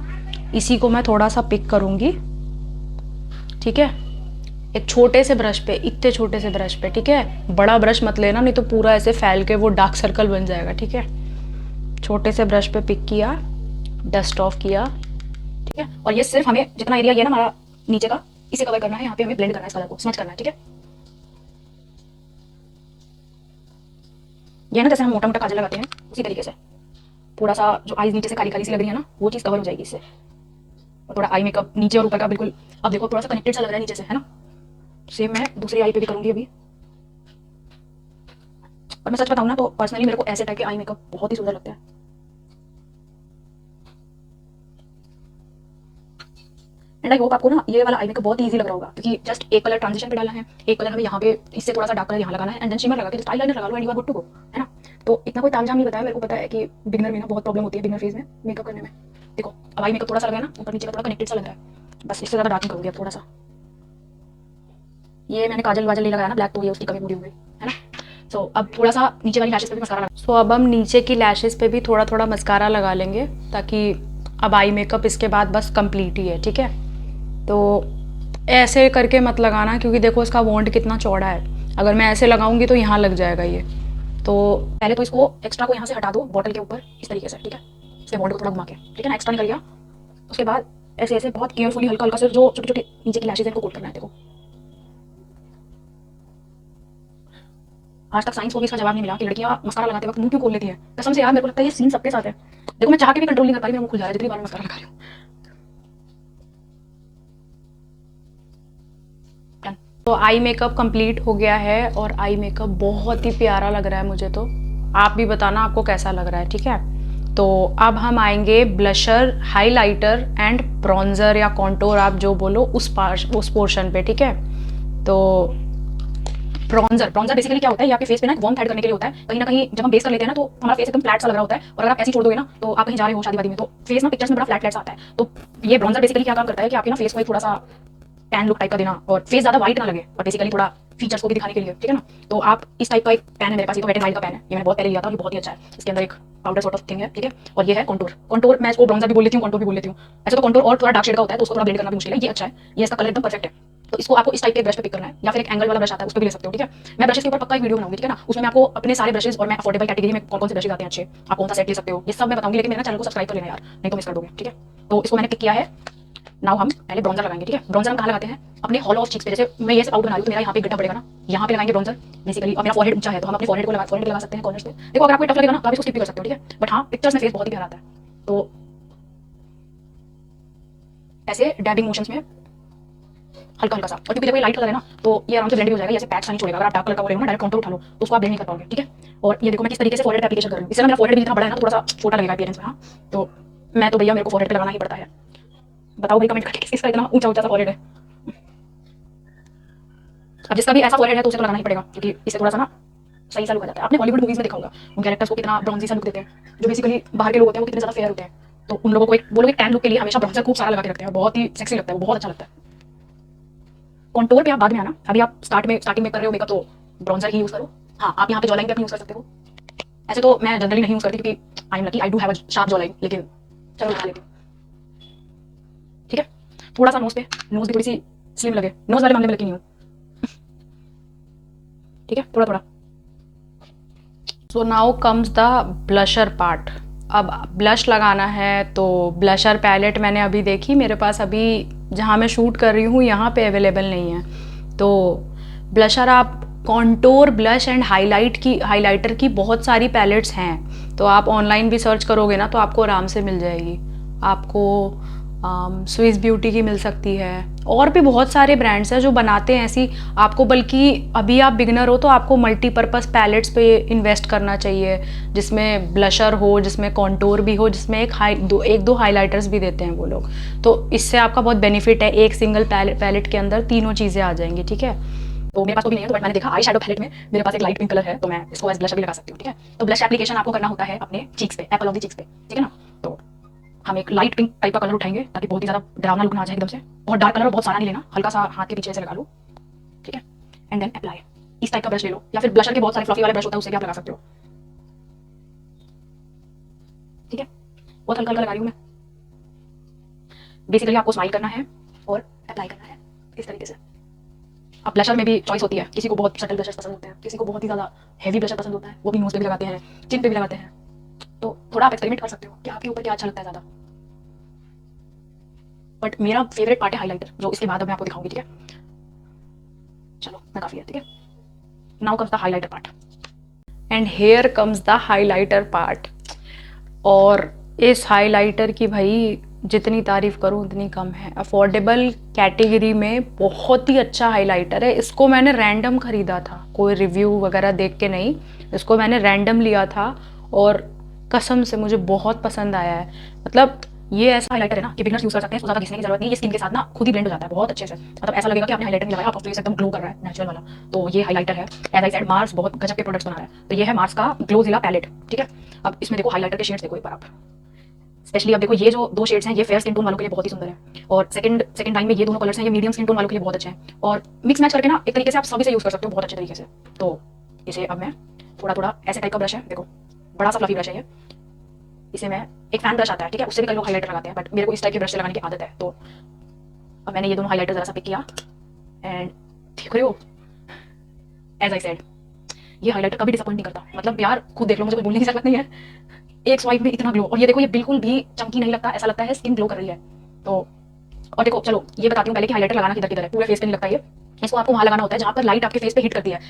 इसी को मैं थोड़ा सा पिक करूँगी, ठीक है, एक छोटे से ब्रश पे, इतने छोटे से ब्रश पे, ठीक है। बड़ा ब्रश मत लेना, नहीं तो पूरा ऐसे फैल के वो डार्क सर्कल बन जाएगा, ठीक है। छोटे से ब्रश पे पिक किया, डस्ट ऑफ किया, ठीक है। और ये सिर्फ हमें जितना एरिया ये ना हमारा नीचे का, इसे कवर करना है, यहाँ पे हमें ब्लेंड करना है, इस कलर को स्मच करना है, ठीक है। ये ना जैसे हम मोटा मोटा काजल लगाते हैं उसी तरीके से थोड़ा सा जो आईज नीचे से काली काली सी लग रही है ना, वो चीज कवर हो जाएगी इससे। और थोड़ा आई मेकअप नीचे और ऊपर का बिल्कुल, अब देखो थोड़ा सा कनेक्टेड सा लग रहा है नीचे से, है ना। सेम मैं दूसरी आई पे भी करूंगी अभी। और मैं सच बताऊं ना तो पर्सनली मेरे को ऐसे टाइप के आई मेकअप बहुत ही सुंदर लगते हैं। एंड आई होप आपको ना ये वाला आई मेकअप बहुत इजी लग रहा होगा, क्योंकि जस्ट एक कलर ट्रांजिशन पे डालना है, एक कलर हमें यहाँ पे इससे थोड़ा सा डार्क कलर यहाँ लगाना है, एंड देन शिमर लगा के जस्ट आई लाइनर लगा लो and you are good to go, है ना। तो इतना कोई तामझाम नहीं बताया, मेरे को पता है कि बिगनर में ना बहुत प्रॉब्लम होती है, बिगनर फेज में मेकअप करने में। देखो अब आई मेकअप थोड़ा सा लगा ना, ऊपर नीचे का थोड़ा कनेक्टेड सा लग रहा है, बस इससे ज्यादा डार्क नहीं करूंगी अब थोड़ा सा। ये मैंने काजल वाजल नहीं लगाया ना ब्लैक, तो ये उसकी कमी पूरी हो गई, है ना। सो अब थोड़ा सा नीचे वाली लैशेस पे भी मस्कारा लगा। सो अब हम नीचे की लैशेस पे भी थोड़ा थोड़ा मस्कारा लगा लेंगे, ताकि अब आई मेकअप इसके बाद बस कंप्लीट ही है, ठीक है। तो ऐसे करके मत लगाना, क्योंकि देखो इसका वॉन्ट कितना चौड़ा है, अगर मैं ऐसे लगाऊंगी तो यहाँ लग जाएगा ये। तो पहले तो इसको एक्स्ट्रा को यहाँ से हटा दो बॉटल के ऊपर इस तरीके से, ठीक है। इससे वॉन्ट को थोड़ा घुमा के, ठीक है ना, एक्स्ट्रा निकल गया। उसके बाद ऐसे ऐसे बहुत केयरफुली हल्का हल्का से जो छोटे छोटे नीचे की लैशेस है इनको कोट करना है। देखो आज तक साइंस को भी इसका जवाब नहीं मिला कि लड़कियां मस्कारा लगाते वक्त मुंह क्यों खोल लेती है। कसम से यार मेरे को लगता है ये सीन सबके साथ है। देखो मैं चाह के भी कंट्रोल नहीं कर पा रही, मेरा मुंह खुल जा रहा है जितनी बार मैं मस्कारा लगा रही हूँ। तो आई मेकअप कंप्लीट हो गया है, और आई मेकअप बहुत ही प्यारा लग रहा है मुझे। तो आप भी बताना आपको कैसा लग रहा है, ठीक है। तो अब हम आएंगे ब्लशर, हाइलाइटर एंड ब्रॉन्जर या कॉन्टोर, आप जो बोलो उस पोर्शन पे, ठीक है। तो ब्रॉन्जर बेसिकली क्या होता है, ये आपके फेस पे ना वार्म ऐड करने के लिए होता है। कहीं ना कहीं जब हम बेस कर लेते हैं ना तो हमारा फेस एकदम फ्लैट सा लग रहा होता है, और अगर आप ऐसे छोड़ दोगे ना तो आप कहीं जा रहे हो शादी वादी में तो फेस ना पिक्चर्स में बड़ा फ्लैट फ्लैट सा आता है। तो ये ब्रॉन्जर बेसिकली क्या काम करता है कि आपके ना फेस को एक थोड़ा सा टैन लुक टाइप का देना, और फेस ज्यादा व्हाइट ना लगे, और बेसिकली थोड़ा फीचर्स को भी दिखाने के लिए, ठीक है ना। तो आप इस टाइप का एक पेन है मेरे पास, ये तो वेट एंड वाइल्ड का पेन है, ये मैंने बहुत पहले लिया था और ये बहुत ही अच्छा है। इसके अंदर एक पाउडर सॉर्ट ऑफ थिंग है, ठीक है। और ये है कॉन्टोर मैं इसको ब्रॉन्जर भी बोल लेती हूँ, कॉन्टोर भी बोल लेती हूँ। ऐसे तो कॉन्टोर और थोड़ा डार्क शेड का होता है तो उसको थोड़ा ब्लेंड करना भी मुश्किल है, ये अच्छा है, ये इसका कलर एकदम परफेक्ट है। तो इसको आपको इस टाइप के ब्रश पे पिक करना है, या फिर एक एंगल वाला ब्रश आता है उस पर भी ले सकते हो, ठीक है। मैं ब्रशेस के ऊपर पक्का एक वीडियो बनाऊंगी, ठीक है ना। उसमें मैं आपको अपने सारे ब्रशेस और मैं अफोर्डेबल कैटेगरी में कौन कौन से ब्रशेस आते हैं अच्छे, आप कौन सा सेट ले सकते हो, ये सब मैं बताऊंगी। लेकिन मेरे चैनल को सब्सक्राइब कर लेना यार, नहीं तो मिस कर दोगे, ठीक है। तो इसको मैंने पिक किया है। नाउ हम पहले ब्रॉन्जर लगाएंगे, ठीक है। ब्रॉन्जर हम कहाँ लगाते हैं, अपने हॉलो ऑफ चीक्स पे। जैसे मैं ये से पाउडर बना रही हूँ तो मेरा यहाँ पे गड्ढा पड़ेगा ना, यहाँ पे लगाएंगे ब्रॉन्जर बेसिकली। और मेरा फॉरहेड ऊंचा है तो हम अपने फॉरहेड पे लगा सकते हैं, कॉर्नर्स पे। देखो अगर आपको टफ लगेगा ना तो आप इसको स्किप भी कर सकते हो, ठीक है। बट हाँ, पिक्चर्स में फेस बहुत ही प्यारा आता है। तो ऐसे डैबिंग मोशंस में हल्का हल्का सा, और क्योंकि जब ये लाइट कलर है ना तो ये आराम से ब्लेंड भी हो जाएगा, ऐसे पैच नहीं छोड़ेगा। अगर आप डार्क कलर का बोलेंगे ना डायरेक्ट काउंटर उठा लो तो उसको आप ब्लेंड नहीं कर पाओगे, ठीक है। और ये देखो मैं किस तरीके से फॉरहेड पे एप्लीकेशन कर रही हूँ। इससे मेरा फॉरहेड भी इतना बड़ा है ना थोड़ा सा छोटा लगेगा अपीयरेंस में, हाँ। तो मैं तो भैया मेरे को फॉरहेड पे लगाना ही पड़ता है। बताओ भाई कमेंट करके किसका इतना ऊंचा ऊंचा सा फॉरहेड है। अब जिसका भी ऐसा फॉरहेड है तो उसे तो लगाना ही पड़ेगा, क्योंकि इससे थोड़ा सा ना सही सा लुक आ जाता है। आपने हॉलीवुड मूवीज में देखा होगा उन कैरेक्टर्स को कितना ब्रॉन्जी सा लुक देते हैं, जो बेसिकली बाहर के लोग होते हैं वो कितने ज्यादा फेयर होते हैं। तो उन लोगों को वो लोग एक टैन लुक के लिए हमेशा ब्रॉन्जर खूब सारा लगा के रखते हैं, बहुत ही सेक्सी लगता है, वो बहुत अच्छा लगता है। कॉन्टोर पे आप बाद में आना, अभी आप स्टार्टिंग में कर रहे हो मेकअप तो ब्रॉन्जर ही यूज करो। हाँ, आप यहाँ पे जॉलाइन पे अपनी यूज कर सकते हो। ऐसे तो मैं जनरली नहीं यूज करती क्योंकि I am lucky, I do have a sharp jawline, लेकिन चलो लगा लेती हूँ, ठीक है। थोड़ा सा नोज पे, नोज भी थोड़ी सी स्लिम लगे, नोज वाले मामले में लकी नहीं हूँ, ठीक है, थोड़ा थोड़ा। So now comes the blusher part. अब ब्लश लगाना है तो ब्लशर पैलेट मैंने अभी देखी, मेरे पास अभी जहाँ मैं शूट कर रही हूँ यहाँ पे अवेलेबल नहीं है। तो ब्लशर आप कॉन्टोर, ब्लश एंड हाइलाइटर की बहुत सारी पैलेट्स हैं, तो आप ऑनलाइन भी सर्च करोगे ना तो आपको आराम से मिल जाएगी। आपको स्विस ब्यूटी की मिल सकती है, और भी बहुत सारे ब्रांड्स हैं जो बनाते हैं ऐसी। आपको बल्कि अभी आप बिगनर हो तो आपको मल्टीपर्पज़ पैलेट्स पे इन्वेस्ट करना चाहिए, जिसमें ब्लशर हो, जिसमें कॉन्टोर भी हो, जिसमें एक दो हाइलाइटर्स भी देते हैं वो लोग। तो इससे आपका बहुत बेनिफिट है, एक सिंगल पैलेट के अंदर तीनों चीज़ें आ जाएंगी, ठीक है। तो मेरे पास तो भी नहीं है, तो बट मैंने देखा आई शेडो पैलेट में मेरे पास एक लाइट पिंक कलर है, तो मैं इसको एज ब्लश भी लगा सकती हूँ, ठीक है। तो ब्लश एप्लीकेशन आपको करना होता है अपने चीक्स पे, एप्पल ऑफ द चीक्स पे, ठीक है ना। तो हम एक लाइट पिंक टाइप का कलर उठाएंगे ताकि बहुत ही ज्यादा डरावना लुक ना आ जाए एकदम से। बहुत डार्क कलर बहुत सारा नहीं लेना, हल्का सा हाथ के पीछे से लगा लो, ठीक है। And then apply. इस टाइप का ब्रश ले लो, या फिर ब्लशर के बहुत सारे फ्लफी वाले ब्रश होता है उससे भी आप लगा सकते हो, ठीक है। बहुत हल्का हल्का लगा रही हूँ मैं। बेसिकली आपको स्माइल करना है और अप्लाई करना है इस तरीके से। अब ब्लशर में भी चॉइस होती है, किसी को बहुत सटल ब्लशर्स पसंद होते हैं, किसी को बहुत ही ज्यादा हैवी ब्लशर पसंद होता है, वो भी नोज पे भी लगाते हैं, चिन पे भी लगाते हैं। तो थोड़ा आप एक्सपेरिमेंट कर सकते हो कि आपके ऊपर क्या अच्छा लगता है ज्यादा। बट मेरा फेवरेट पार्ट है हाइलाइटर, जो इसके बाद मैं आपको दिखाऊंगी, ठीक है। चलो मैं काफी है, ठीक है। Now comes the highlighter part. And here comes the highlighter part. और इस हाइलाइटर की भाई जितनी तारीफ करूं उतनी कम है। अफोर्डेबल कैटेगरी में बहुत ही अच्छा हाइलाइटर है। इसको मैंने रैंडम खरीदा था, कोई रिव्यू वगैरह देख के नहीं, इसको मैंने रैंडम लिया था और कसम से मुझे बहुत पसंद आया है। मतलब ये ऐसा हाइलाइटर है ना कि बिगनर्स यूज कर सकते हैं, इसको ज्यादा घिसने की जरूरत नहीं, ये स्किन के साथ ना खुद ही ब्लेंड हो जाता है बहुत अच्छे से। मतलब ऐसा लगेगा कि आपने हाइलाइटर नहीं लगाया, आपका फेस एकदम ग्लो कर रहा है, नेचुरल वाला। तो ये हाइलाइटर है, एज आई सेड मार्स बहुत गजब के प्रोडक्ट्स बना रहा है। तो ये है मार्स का ग्लोजिला पैलेट, ठीक है। अब इसमें देखो हाइलाइटर के शेड्स देखो एक बार आप, स्पेशली अब देखो ये जो दो शेड्स हैं ये फेयर स्किन टोन वालों के लिए बहुत ही सुंदर है, और सेकंड टाइम में ये दोनों कलर्स हैं ये मीडियम स्किन टोन वालों के लिए बहुत अच्छे हैं। और मिक्स मैच करके ना एक तरीके से आप सभी से यूज कर सकते हो बहुत अच्छे तरीके से। तो इसे अब मैं थोड़ा थोड़ा ऐसे टाइप का ब्रश है, देखो बड़ा सा फ्लफी ब्रश है ये, इसे मैं एक फैन ब्रश आता है, ठीक है, उससे भी कई लोग हाइलाइटर लगाते हैं, बट मेरे को इस टाइप के ब्रश से लगाने की आदत है। तो अब मैंने ये दोनों हाइलाइटर जरा सा पिक किया एंड देख रहे हो, एज आई सेड ये हाइलाइटर कभी डिसअपॉइंट नहीं करता। मतलब यार खुद देख लो, मुझे कोई बोलने की जरूरत नहीं है, एक स्वाइप में इतना ग्लो। और ये देखो ये बिल्कुल भी चमकी नहीं लगता, ऐसा लगता है स्किन ग्लो कर रही है। तो और देखो चलो ये बताती हूँ पहले कि हाइलाइटर लगाना किधर किधर है, पूरे फेस पे नहीं लगता ये, इसको आपको वहां लगाना होता है जहां पर लाइट आपके फेस पे हिट करती है।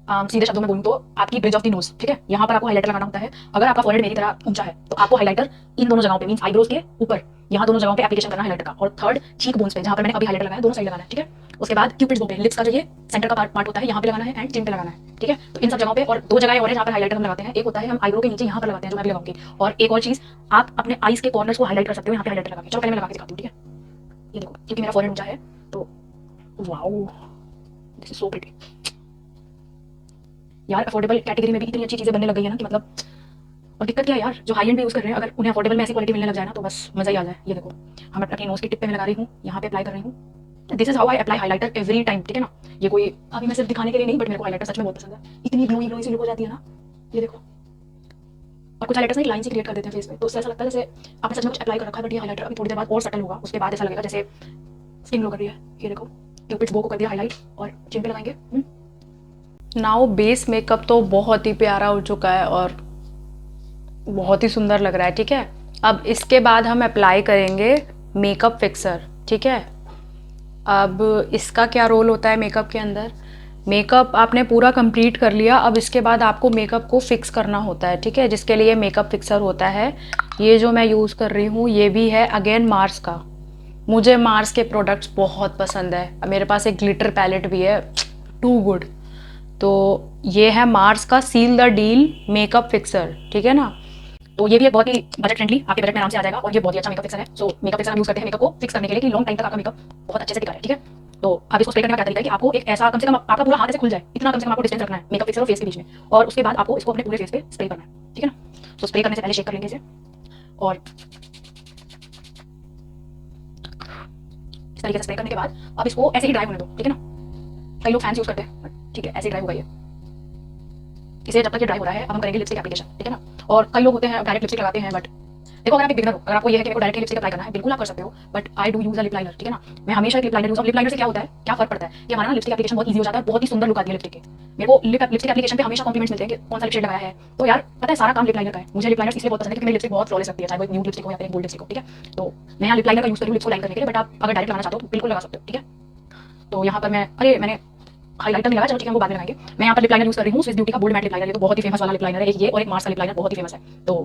सीधे शब्दों में बोलूं तो आपकी ब्रिज ऑफ द नोज, ठीक है, यहाँ पर आपको हाइलाइटर लगाना होता है। अगर आपका फॉरहेड मेरी तरह ऊंचा है तो आपको हाइलाइटर इन दोनों जगहों पे मींस आईब्रोज के ऊपर यहाँ दोनों जगहों पे एप्लीकेशन करना है हाइलाइटर का, और थर्ड चीक बोन्स पे जहाँ पर मैंने अभी हाइलाइटर लगाया दोनों साइड लगाना है, ठीक है। उसके बाद क्यूपिड्स बो पे लिप्स का जो ये सेंटर का पार्ट होता है यहाँ पे लगाना है, एंड चिन पे लगाना है, ठीक है। तो इन सब जगहों पे, और दो जगह और है जहाँ पर हाइलाइटर हम लगाते हैं, एक होता है हम आईब्रो के नीचे यहाँ पर लगाते हैं जो मैं भी लगाऊंगी, और एक और चीज आप अपने आईज के कॉर्नर्स को हाईलाइट कर सकते हो यहाँ पे हाइलाइटर लगा के। चलो पहले मैं लगा के दिखाती हूँ, ठीक है। ये देखो, क्योंकि मेरा फॉरहेड ऊंचा है तो wow this is so pretty यार। अफोर्डेबल कैटेगरी में भी इतनी अच्छी चीजें बनने लग गई है ना कि मतलब, और दिक्कत क्या है यार, जो हाई एंड भी यूज कर रहे हैं अगर उन्हें अफोर्डेबल में ऐसी क्वालिटी मिलने लग जाए ना तो बस मजा ही आ जाए। ये देखो, हम अपनी नोज की टिप पे मैं लगा रही हूँ, यहाँ पे अप्लाई कर रही हूँ। This is how I apply highlighter every time, ठीक है ना। ये कोई अभी मैं सिर्फ दिखाने के लिए नहीं, बट मेरे को हाइलाइटर सच में बहुत पसंद है, इतनी ग्लोई ग्लोई सी लुक हो जाती है ना। ये देखो, और कुछ हाइलाइटर्स ना लाइन से क्रिएट कर देते हैं फेस पे, तो उससे ऐसा लगता है जैसे आपने सच में कुछ अप्लाई कर रखा है, बट ये हाइलाइटर अभी थोड़ी देर बाद और सटल होगा, उसके बाद ऐसा लगेगा जैसे स्किन ग्लो कर रही है। ये देखो, क्यूपिड्स बो को कर दिया हाईलाइट, और चिन पे लगाएंगे। नाउ बेस मेकअप तो बहुत ही प्यारा हो चुका है और बहुत ही सुंदर लग रहा है, ठीक है। अब इसके बाद हम अप्लाई करेंगे मेकअप फिक्सर, ठीक है। अब इसका क्या रोल होता है मेकअप के अंदर, मेकअप आपने पूरा कंप्लीट कर लिया, अब इसके बाद आपको मेकअप को फिक्स करना होता है, ठीक है, जिसके लिए मेकअप फिक्सर होता है। ये जो मैं यूज़ कर रही हूँ ये भी है अगेन मार्स का। मुझे मार्स के प्रोडक्ट्स बहुत पसंद है, मेरे पास एक ग्लिटर पैलेट भी है, टू गुड। तो ये है मार्स का seal the deal makeup fixer, ठीक है ना। तो ये भी एक बहुत ही बजट फ्रेंडली, आपके बजट में आराम से आ जाएगा, और ये बहुत ही अच्छा मेकअप फिक्सर है। सो मेकअप फिक्सर हम यूज करते हैं मेकअप को फिक्स करने के लिए कि लॉन्ग टाइम तक आपका मेकअप बहुत अच्छे से टिका है, ठीक है। तो अब इसको स्प्रे करने का क्या तरीका है कि आपको एक ऐसा कम से कम आपका पूरा हाथ ऐसे खुल जाए, इतना कम से कम आपको डिस्टेंस रखना है मेकअप फिक्सर और फेस के बीच में, और उसके बाद आपको इसको अपने पूरे फेस पे स्प्रे करना है, ठीक है ना। तो स्प्रे करने से पहले शेक कर लेंगे इसे, और इस तरीके से स्प्रे करने के बाद अब इसको ऐसे ही ड्राई होने दो, ठीक है ना। कई लोग फैंस यूज करते हैं, ठीक है, ऐसे ही ड्राई होगा ये। इसे जब तक ये ड्राई हो रहा है अब हम करेंगे लिपस्टिक एप्लीकेशन, ठीक है ना। और कई लोग होते हैं डायरेक्ट लिपस्टिक लगाते हैं, बट देखो अगर आप एक बिगनर हो, अगर आपको ये है कि मेरे को डायरेक्ट लिपस्टिक अप्लाई करना है, बिल्कुल आप कर सकते हो, but I do use a lip liner, ठीक है ना। मैं हमेशा एक lip liner use, lip liner से क्या होता है, क्या फर्क पड़ता है कि हमारा लिपस्टिक एप्लीकेशन बहुत ईजी हो जाता है, बहुत ही सुंदर लुक आती है लिपस्टिक की। मेरे को लिपस्टिक एप्लीकेशन पे हमेशा कॉम्प्लीमेंट्स मिलते हैं कि कौन सा लिप शेड लगाया है, तो यार पता है सारा काम लिप लाइनर का है। मुझे लिप लाइनर इसलिए बहुत पसंद है क्योंकि मेरी लिपस्टिक बहुत फ्लॉलेस लगती है, चाहे वो एक न्यूड लिपस्टिक हो या फिर एक बोल्ड लिपस्टिक हो, ठीक है। तो मैं यहाँ लिप लाइनर का यूज कर रही हूँ लिप्स को लाइन करने के लिए, बट आप अगर डायरेक्ट लगाना चाहते हो तो बिल्कुल लगा सकते हो, ठीक है। तो यहाँ पर मैंने हाइलाइटर नहीं लगाया, चलो ठीक है वो बाद में लगाएंगे। मैं यहाँ पर लिप लाइनर यूज कर रही हूँ स्विस ब्यूटी का बोल्ड मैट लिप लाइनर, ये तो बहुत ही फेमस वाला लिप लाइनर है, एक ये और एक मार्स का लिप लाइनर बहुत ही फेमस है। तो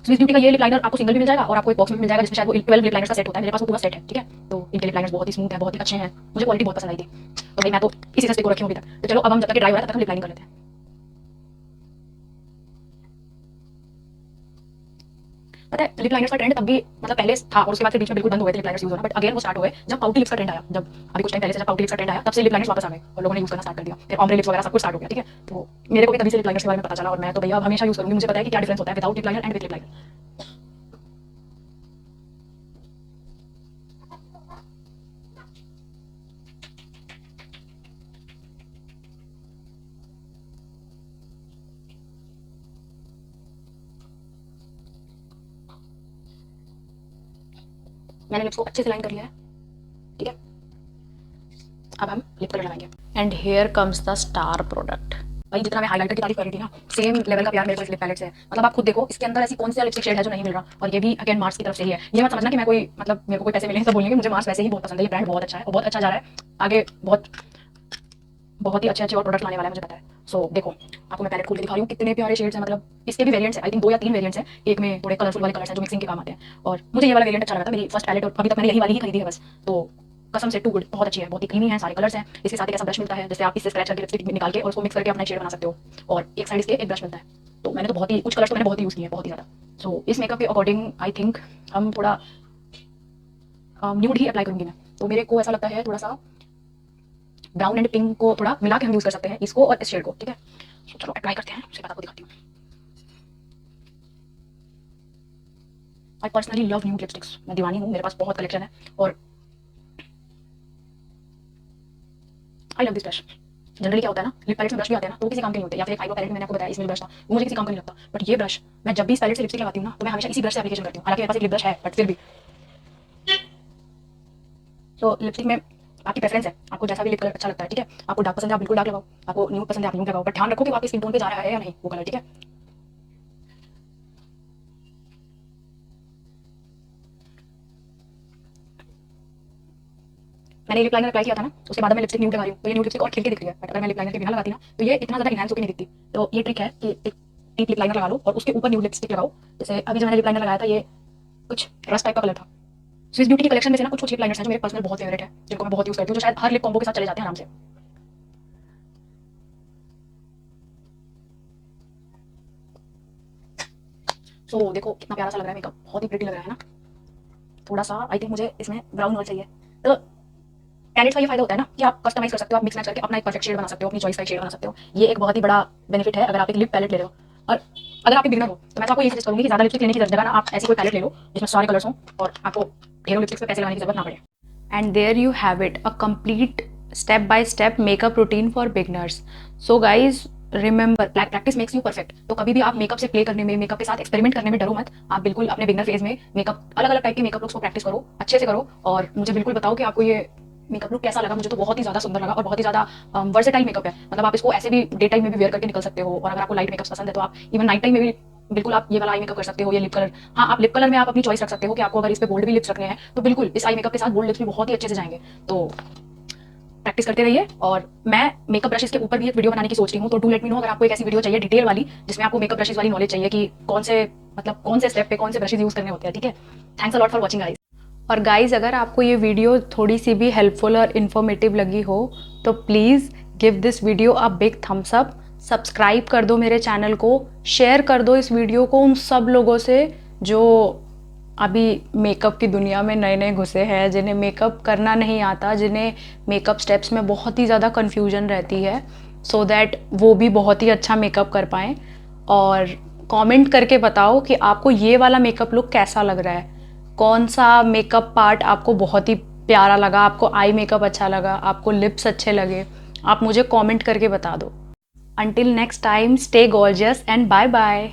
स्विस ब्यूटी का ये लिप लाइनर आपको सिंगल भी मिल जाएगा और आपको एक बॉक्स में मिल जाएगा जिसमें शायद वो 12 लिप लाइनर्स का सेट होता है, मेरे पास वो पूरा सेट है, ठीक है। तो इनके लिप लाइनर्स बहुत ही स्मूथ है, बहुत ही अच्छे हैं, मुझे क्वालिटी बहुत पसंद आई थी, तो भाई मैं तो इसी से स्टिक को रखी हूँ अभी तक। तो चलो अब हम जब तक ड्राई हो रहा है तब तक हम लिप लाइनिंग कर लेते हैं। पता है लिप लाइनर्स का ट्रेंड तब भी मतलब पहले था और उसके बाद फिर बीच में बिल्कुल बंद हो गए थे लिप लाइनर्स यूज होना, बट अगेन वो स्टार्ट हुए जब पाउटी लिप्स का ट्रेंड आया, जब अभी कुछ टाइम पहले से जब पाउटी लिप्स का ट्रेंड आया तब से लिप लाइनर्स वापस आ गए और लोगों ने यूज करना स्टार्ट कर दिया, फिर ऑम्ब्रे लिप्स वगैरह सब कुछ स्टार्ट हो गया, ठीक है। तो मेरे को भी तभी से लिप लाइनर्स के बारे में पता चला और मैं तो भैया अब हमेशा यूज करूंगी, मुझे पता है कि क्या डिफरेंस होता है without lip liner and with lip liner. मैंने लिप्स को अच्छे से लाइन कर लिया है, ठीक है। अब हम लिप कलर लगाएंगे। And here comes the star product. भाई जितना मैं हाइलाइटर की तारीफ कर रही थी ना, सेम लेवल का प्यार मेरे को इस लिप पैलेट से है। मतलब आप खुद देखो इसके अंदर ऐसी कौन सी लिपस्टिक शेड है जो नहीं मिल रहा, और ये भी अगेन मार्स की तरफ से ही है। ये मत समझना कि मैं कोई मतलब मेरे को कोई पैसे मिले तो बोलेंगे, मुझे मार्स वैसे ही बहुत पसंद है, ये ब्रांड बहुत अच्छा है और बहुत अच्छा जा रहा है आगे, बहुत ही अच्छे अच्छे और प्रोडक्ट लाने वाला है मुझे पता है। सो देखो आपको मैं पैलेट खोल के दिखा रही हूँ, कितने प्यारे शेड्स हैं, मतलब इसके भी वेरिएंट्स है, आई थिंक 2 या 3 वेरिएंट्स हैं, एक में थोड़े कलरफुल वाले कलर्स हैं जो मिक्सिंग के काम आते हैं, और मुझे ये वाला वेरिएंट अच्छा लगा था, मेरी फर्स्ट पैलेट और अभी तक मैंने यही वाली ही खरीदी है बस। तो कसम से टू गुड, बहुत अच्छी है, बहुत ही क्रीमी है, सारे कलर्स हैं। इसके साथ एक ऐसा ब्रश मिलता है जिससे आप इससे स्क्रैच करके लिपस्टिक निकाल के और उसको मिक्स करके अपना शेड बना सकते हो, और एक साइड इसके एक ब्रश मिलता है। तो मैंने तो बहुत ही कुछ कलर्स तो मैंने बहुत ही यूज़ किए हैं, बहुत ही ज़्यादा। सो इस मेकअप के अकॉर्डिंग आई थिंक हम थोड़ा न्यूड ही अप्लाई करूँगी मैं, तो मेरे को ऐसा लगता है थोड़ा सा ब्राउन एंड पिंक को थोड़ा मिला के हम यूज़ कर सकते हैं इसको और इस शेड को, ठीक है। तो चलो अप्लाई करते हैं, उसके बाद आपको दिखाती हूँ। I personally love nude lipsticks, मैं दीवानी हूँ, मेरे पास बहुत कलेक्शन है, और I love this brush. Generally क्या होता है ना, लिप पैलेट में ब्रश भी आते हैं ना तो किसी काम के नहीं होते, या फिर एक आईब्रो पैलेट में मैंने आपको बताया इसमें ब्रश था, वो मुझे किसी काम का नहीं लगता, बट ये ब्रश मैं जब भी इस पैलेट से लिपस्टिक लगाती हूँ ना तो मैं हमेशा इसी ब्रश से एप्लीकेशन करती हूँ, हालांकि मेरे पास एक लिप ब्रश है बट फिर भी। तो लिपस्टिक में आपकी प्रेफरेंस है, आपको जैसा भी लिप कलर अच्छा लगता है, ठीक है। आपको डार्क पसंद है आप बिल्कुल डार्क लगाओ, आपको न्यूड पसंद है आप न्यूड लगाओ, बट ध्यान रखो कि वो आपकी स्किन टोन पे जा रहा है या नहीं वो कलर, ठीक है। मैंने लिप लाइनर अप्लाई किया था ना, उसके बाद मैं लिपस्टिक न्यूड लगा रही हूँ, तो ये न्यूड लिपस्टिक और खिल के दिख रही है, बट अगर मैं लिप लाइनर के बिना लगाती ना तो ये इतना ज़्यादा इनहैंस होकर नहीं दिखती। तो ये ट्रिक है कि एक डीप लिप लाइनर लगा लो और उसके ऊपर न्यूड लिपस्टिक लगाओ। जैसे अभी जो मैंने लिप लाइनर लगाया था ये कुछ रस्ट टाइप का कलर था, स्विस ब्यूटी की कलेक्शन में से ना कुछ लिप लाइनर्स हैं जो मेरे पर्सनल बहुत फेवरेट है, जिनको मैं बहुत यूज करती हूँ, जो शायद हर लिप कॉम्बो के साथ चले जाते हैं आराम से। सो देखो कितना प्यारा सा लग रहा है मेकअप, बहुत ही प्रिटी लग रहा है ना। थोड़ा सा आई थिंक मुझे इसमें ब्राउन और चाहिए। तो पैलेट का ये फायदा होता है ना कि आप कस्टमाइज कर सकते हो, आप मिक्स मैच करके अपना एक परफेक्ट शेड बना सकते हो, अपनी चॉइस का शेड बना सकते हो। ये एक बहुत ही बड़ा बेनिफिट है अगर आप एक लिप पैलेट ले रहे हो। और अगर आप एक बिगनर हो तो मैं तो आपको ये सजेस्ट करूंगी कि ज्यादा लिपस्टिक लेने की जगह ना आप ऐसी कोई पैलेट ले लो जिसमें सारे कलर्स हों और आपको ढेरों लिपस्टिक्स पे पैसे लगाने की जरूरत ना पड़े। And there you have it, a complete step by step makeup routine for beginners. So guys, remember, practice makes you perfect. तो कभी भी आप मेकअप से प्ले करने में, मेकअप के साथ एक्सपेरिमेंट करने में डरो मत। आप बिल्कुल अपने बिगनर फेज में मेकअप, अलग अलग टाइप के मेकअप लुक्स को प्रैक्टिस करो, अच्छे से करो और मुझे बिल्कुल बताओ कि आपको ये मेकअप लुक कैसा लगा। मुझे तो बहुत ही ज्यादा सुंदर लगा और बहुत ही ज्यादा वर्सेटाइल मेकअप है। मतलब आप इसको ऐसे भी डे टाइम में भी वेयर करके निकल सकते हो, और अगर आपको लाइट मेकअप पसंद है तो आप इवन नाइट टाइम में भी बिल्कुल आप ये वाला आई मेकअप कर सकते हो। ये लिप कलर, हाँ आप लिप कलर में आप अपनी चॉइस रख सकते हो कि आपको अगर इस पे बोल्ड भी लिप्स रखने हैं तो बिल्कुल इस आई मेकअप के साथ बोल्ड लिप्स भी बहुत ही अच्छे से जाएंगे। तो प्रैक्टिस करते रहिए। और मैं मेकअप ब्रशेस के ऊपर भी एक वीडियो बनाने की सोच रही हूँ, तो डू लेट मी नो अगर आपको एक ऐसी वीडियो चाहिए डिटेल वाली जिसमें आपको मेकअप ब्रशेस वाली नॉलेज चाहिए कि कौन से स्टेप पे कौन से ब्रशेस यूज करने होते हैं। ठीक है, thanks a lot for watching guys. और गाइज अगर आपको ये वीडियो थोड़ी सी भी हेल्पफुल और इन्फॉर्मेटिव लगी हो तो please give this video a big thumbs up, subscribe कर दो मेरे चैनल को, शेयर कर दो इस वीडियो को उन सब लोगों से जो अभी मेकअप की दुनिया में नए नए घुसे हैं, जिन्हें मेकअप करना नहीं आता, जिन्हें मेकअप स्टेप्स में बहुत ही ज़्यादा कन्फ्यूजन रहती है, सो दैट वो भी बहुत ही अच्छा मेकअप कर पाएँ। और कमेंट करके बताओ कि आपको ये वाला मेकअप लुक कैसा लग रहा है, कौन सा मेकअप पार्ट आपको बहुत ही प्यारा लगा, आपको आई मेकअप अच्छा लगा, आपको लिप्स अच्छे लगे, आप मुझे कमेंट करके बता दो। Until next time, stay gorgeous and bye bye.